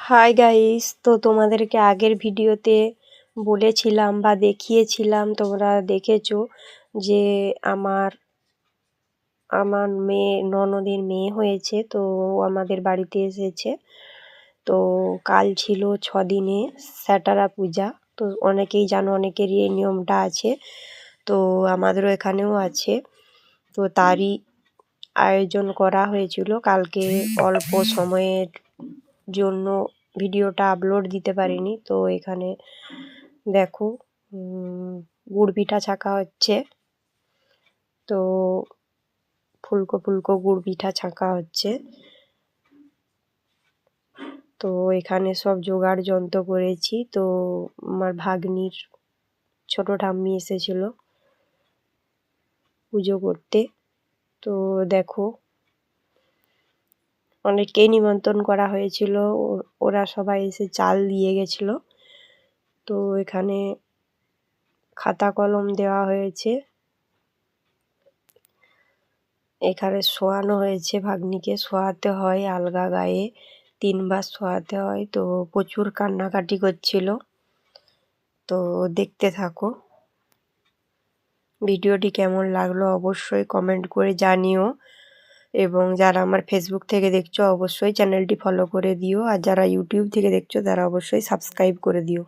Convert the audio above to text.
Hi guys, তো তোমাদেরকে আগের ভিডিওতে বলেছিলাম বা দেখিয়েছিলাম, তোমরা দেখেছো যে আমার আমার ননদের মেয়ে হয়েছে। তো আমাদের বাড়িতে এসেছে। তো কাল ছিল 6 দিনে স্যাটারা পূজা। তো অনেকেই জানো, অনেকেরই এই নিয়মটা আছে। তো আমাদেরও এখানেও আছে। তো তারই আয়োজন করা হয়েছিল। কালকে অল্প সময়ের জন্য ভিডিওটা আপলোড দিতে পারিনি। তো এখানে দেখো, গুড় পিঠা ছাঁকা হচ্ছে। তো ফুলকো ফুলকো গুড় পিঠা ছাঁকা হচ্ছে। তো এখানে সব জোগাড় যন্ত্র করেছি। তো আমার ভাগ্নির ছোট ঠাম্মি এসেছিল পুজো করতে। তো দেখো, অনেককেই নিমন্ত্রণ করা হয়েছিল। ওরা সবাই এসে চাল দিয়ে গেছিল। তো এখানে খাতা কলম দেওয়া হয়েছে। এখানে শোয়ানো হয়েছে, ভাগ্নিকে শোয়াতে হয় আলগা গায়ে, 3বার শোয়াতে হয়। তো প্রচুর কান্নাকাটি করছিল। তো দেখতে থাকো। ভিডিওটি কেমন লাগলো অবশ্যই কমেন্ট করে জানিও, এবং যারা আমার ফেসবুক থেকে দেখছো অবশ্যই চ্যানেলটি ফলো করে দিও, আর যারা ইউটিউব থেকে দেখছো তারা অবশ্যই সাবস্ক্রাইব করে দিও।